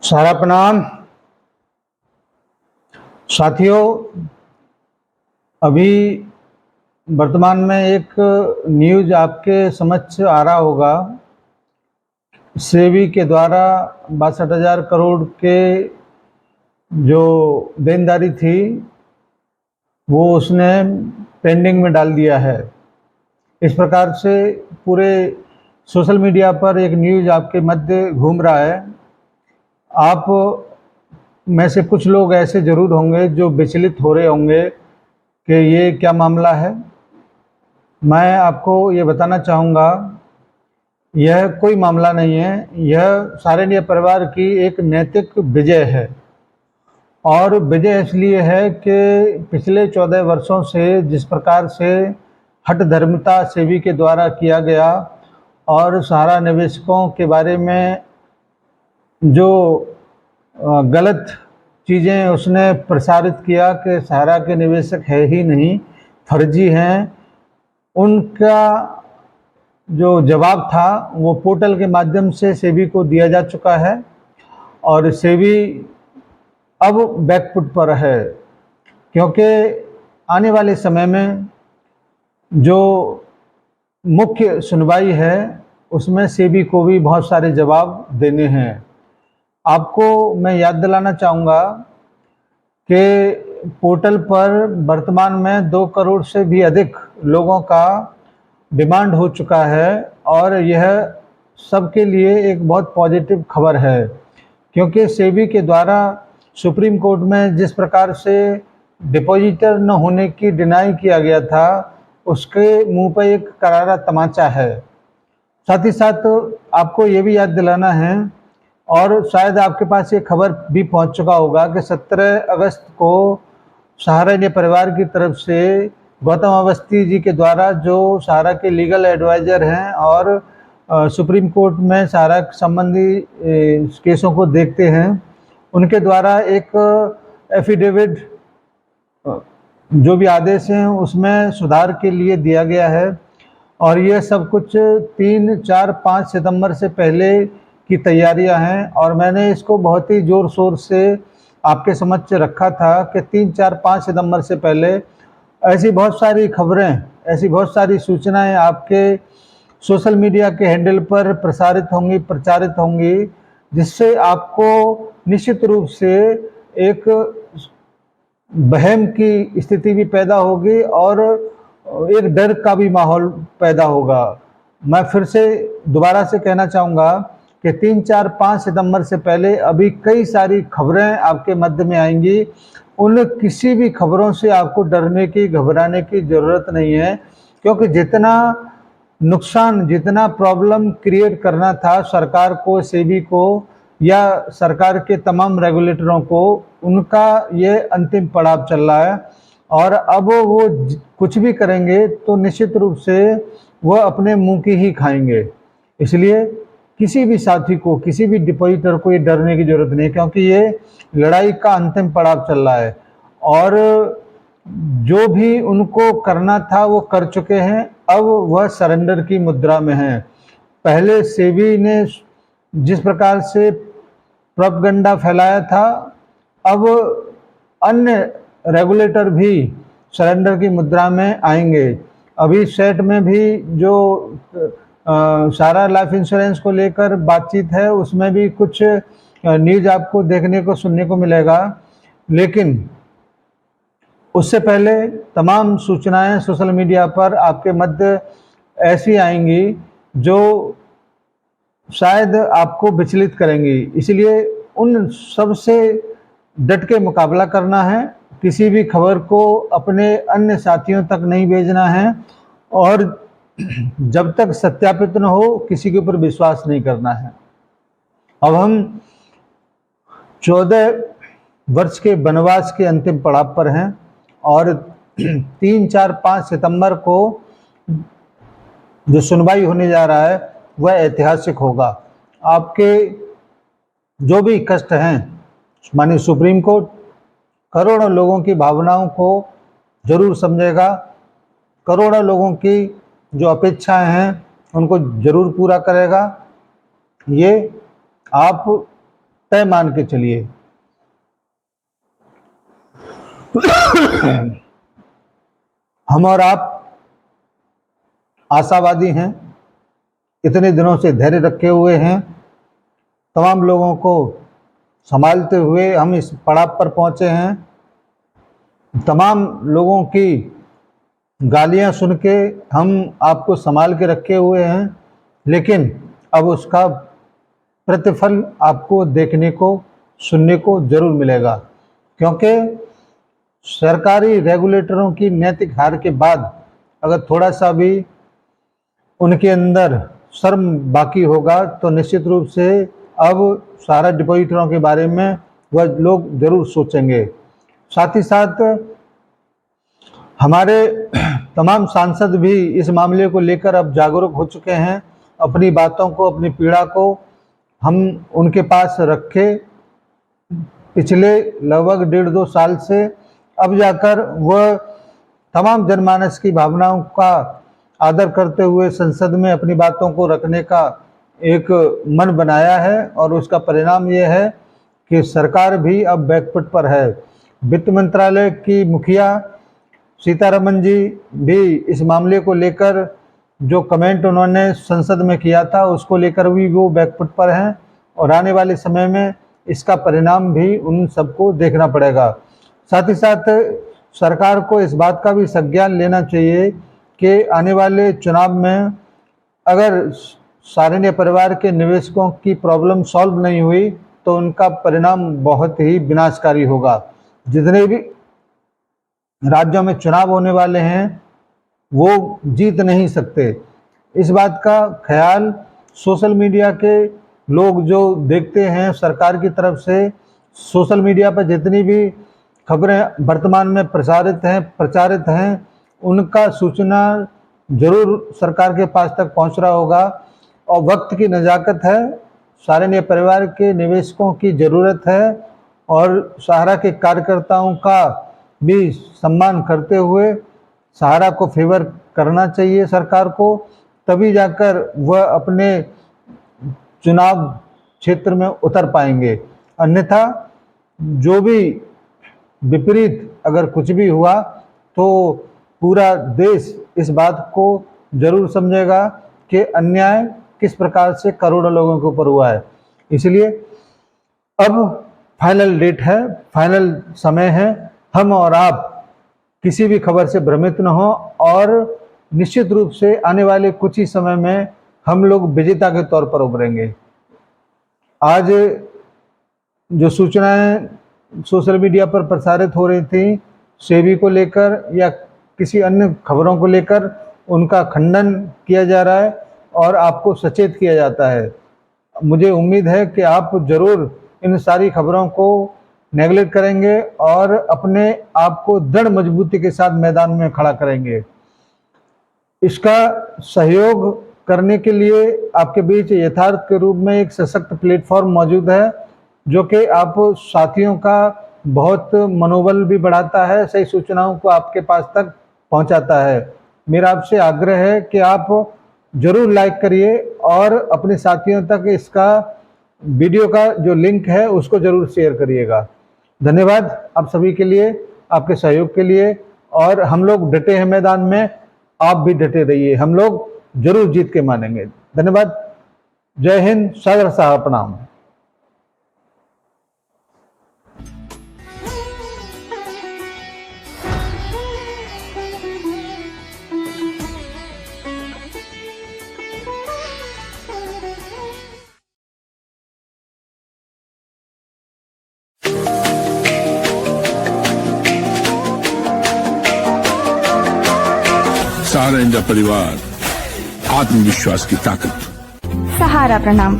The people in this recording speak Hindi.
सारा प्रणाम। साथियों, अभी वर्तमान में एक न्यूज़ आपके समक्ष आ रहा होगा। सेबी के द्वारा 62,000 करोड़ के जो देनदारी थी वो उसने पेंडिंग में डाल दिया है। इस प्रकार से पूरे सोशल मीडिया पर एक न्यूज़ आपके मध्य घूम रहा है। आप में से कुछ लोग ऐसे ज़रूर होंगे जो विचलित हो रहे होंगे कि ये क्या मामला है। मैं आपको ये बताना चाहूँगा, यह कोई मामला नहीं है, यह सारेनिया परिवार की एक नैतिक विजय है। और विजय इसलिए है कि पिछले 14 वर्षों से जिस प्रकार से हठधर्मिता सेबी के द्वारा किया गया और सहारा निवेशकों के बारे में जो गलत चीज़ें उसने प्रसारित किया कि सहारा के निवेशक है ही नहीं, फर्जी हैं, उनका जो जवाब था वो पोर्टल के माध्यम से सेबी को दिया जा चुका है। और सेबी अब बैकफुट पर है, क्योंकि आने वाले समय में जो मुख्य सुनवाई है उसमें सेबी को भी बहुत सारे जवाब देने हैं। आपको मैं याद दिलाना चाहूँगा कि पोर्टल पर वर्तमान में 2 करोड़ से भी अधिक लोगों का डिमांड हो चुका है और यह सबके लिए एक बहुत पॉजिटिव खबर है, क्योंकि सेबी के द्वारा सुप्रीम कोर्ट में जिस प्रकार से डिपॉजिटर न होने की डिनाई किया गया था उसके मुंह पर एक करारा तमाचा है। साथ ही साथ आपको ये भी याद दिलाना है, और शायद आपके पास ये खबर भी पहुंच चुका होगा कि 17 अगस्त को सहारा परिवार की तरफ से गौतम अवस्थी जी के द्वारा, जो सहारा के लीगल एडवाइज़र हैं और सुप्रीम कोर्ट में सहारा संबंधी केसों को देखते हैं, उनके द्वारा एक एफिडेविट जो भी आदेश हैं उसमें सुधार के लिए दिया गया है। और ये सब कुछ 3, 4, 5 सितंबर से पहले की तैयारियां हैं, और मैंने इसको बहुत ही ज़ोर शोर से आपके समक्ष रखा था कि 3, 4, 5 सितंबर से पहले ऐसी बहुत सारी खबरें, ऐसी बहुत सारी सूचनाएं आपके सोशल मीडिया के हैंडल पर प्रसारित होंगी, प्रचारित होंगी, जिससे आपको निश्चित रूप से एक वहम की स्थिति भी पैदा होगी और एक डर का भी माहौल पैदा होगा। मैं फिर से दोबारा से कहना चाहूँगा कि 3, 4, 5 सितंबर से पहले अभी कई सारी खबरें आपके मध्य में आएंगी। उन किसी भी खबरों से आपको डरने की, घबराने की ज़रूरत नहीं है, क्योंकि जितना नुकसान, जितना प्रॉब्लम क्रिएट करना था सरकार को, सेबी को या सरकार के तमाम रेगुलेटरों को, उनका ये अंतिम पड़ाव चल रहा है। और अब वो कुछ भी करेंगे तो निश्चित रूप से वो अपने मुंह की ही खाएंगे। इसलिए किसी भी साथी को, किसी भी डिपॉजिटर को ये डरने की ज़रूरत नहीं है, क्योंकि ये लड़ाई का अंतिम पड़ाव चल रहा है और जो भी उनको करना था वो कर चुके हैं। अब वह सरेंडर की मुद्रा में हैं। पहले सेबी ने जिस प्रकार से प्रोपगंडा फैलाया था, अब अन्य रेगुलेटर भी सरेंडर की मुद्रा में आएंगे। अभी सेट में भी जो सारा लाइफ इंश्योरेंस को लेकर बातचीत है उसमें भी कुछ न्यूज़ आपको देखने को, सुनने को मिलेगा, लेकिन उससे पहले तमाम सूचनाएं सोशल मीडिया पर आपके मध्य ऐसी आएंगी जो शायद आपको विचलित करेंगी। इसलिए उन सब से डट के मुकाबला करना है, किसी भी खबर को अपने अन्य साथियों तक नहीं भेजना है, और जब तक सत्यापित न हो किसी के ऊपर विश्वास नहीं करना है। अब हम 14 वर्ष के वनवास के अंतिम पड़ाव पर हैं और 3, 4, 5 सितंबर को जो सुनवाई होने जा रहा है वह ऐतिहासिक होगा। आपके जो भी कष्ट हैं, माननीय सुप्रीम कोर्ट करोड़ों लोगों की भावनाओं को जरूर समझेगा, करोड़ों लोगों की जो अपेक्षाएं हैं उनको जरूर पूरा करेगा। ये आप तय मान के चलिए। हम और आप आशावादी हैं, इतने दिनों से धैर्य रखे हुए हैं, तमाम लोगों को संभालते हुए हम इस पड़ाव पर पहुंचे हैं। तमाम लोगों की गालियां सुन के हम आपको संभाल के रखे हुए हैं, लेकिन अब उसका प्रतिफल आपको देखने को सुनने को जरूर मिलेगा, क्योंकि सरकारी रेगुलेटरों की नैतिक हार के बाद अगर थोड़ा सा भी उनके अंदर शर्म बाकी होगा तो निश्चित रूप से अब सारा डिपॉजिटरों के बारे में वह लोग जरूर सोचेंगे। साथ ही साथ हमारे तमाम सांसद भी इस मामले को लेकर अब जागरूक हो चुके हैं। अपनी बातों को, अपनी पीड़ा को हम उनके पास रखे पिछले लगभग 1.5-2 साल से, अब जाकर वह तमाम जनमानस की भावनाओं का आदर करते हुए संसद में अपनी बातों को रखने का एक मन बनाया है, और उसका परिणाम यह है कि सरकार भी अब बैकफुट पर है। वित्त मंत्रालय की मुखिया सीतारमन जी भी इस मामले को लेकर जो कमेंट उन्होंने संसद में किया था उसको लेकर भी वो बैकफुट पर हैं, और आने वाले समय में इसका परिणाम भी उन सबको देखना पड़ेगा। साथ ही साथ सरकार को इस बात का भी संज्ञान लेना चाहिए कि आने वाले चुनाव में अगर सारण्य परिवार के निवेशकों की प्रॉब्लम सॉल्व नहीं हुई तो उनका परिणाम बहुत ही विनाशकारी होगा। जितने भी राज्यों में चुनाव होने वाले हैं वो जीत नहीं सकते। इस बात का ख्याल सोशल मीडिया के लोग जो देखते हैं, सरकार की तरफ से सोशल मीडिया पर जितनी भी खबरें वर्तमान में प्रचारित हैं उनका सूचना जरूर सरकार के पास तक पहुंच रहा होगा। और वक्त की नज़ाकत है, सारण्य परिवार के निवेशकों की ज़रूरत है, और सहारा के कार्यकर्ताओं का भी सम्मान करते हुए सहारा को फेवर करना चाहिए सरकार को, तभी जाकर वह अपने चुनाव क्षेत्र में उतर पाएंगे। अन्यथा जो भी विपरीत अगर कुछ भी हुआ तो पूरा देश इस बात को जरूर समझेगा कि अन्याय किस प्रकार से करोड़ों लोगों के ऊपर हुआ है। इसलिए अब फाइनल डेट है, फाइनल समय है, हम और आप किसी भी खबर से भ्रमित न हो, और निश्चित रूप से आने वाले कुछ ही समय में हम लोग विजेता के तौर पर उभरेंगे। आज जो सूचनाएं सोशल मीडिया पर प्रसारित हो रही थी सेबी को लेकर या किसी अन्य खबरों को लेकर, उनका खंडन किया जा रहा है और आपको सचेत किया जाता है। मुझे उम्मीद है कि आप जरूर इन सारी खबरों को नेगलेक्ट करेंगे और अपने आप को दृढ़ मजबूती के साथ मैदान में खड़ा करेंगे। इसका सहयोग करने के लिए आपके बीच यथार्थ के रूप में एक सशक्त प्लेटफॉर्म मौजूद है, जो कि आप साथियों का बहुत मनोबल भी बढ़ाता है, सही सूचनाओं को आपके पास तक पहुंचाता है। मेरा आपसे आग्रह है कि आप जरूर लाइक करिए और अपने साथियों तक इसका वीडियो का जो लिंक है उसको जरूर शेयर करिएगा। धन्यवाद आप सभी के लिए, आपके सहयोग के लिए, और हम लोग डटे हैं मैदान में, आप भी डटे रहिए, हम लोग जरूर जीत के मानेंगे। धन्यवाद। जय हिंद, सादर साहब प्रणाम। सहारा इंडिया परिवार, आत्मविश्वास की ताकत। सहारा प्रणाम।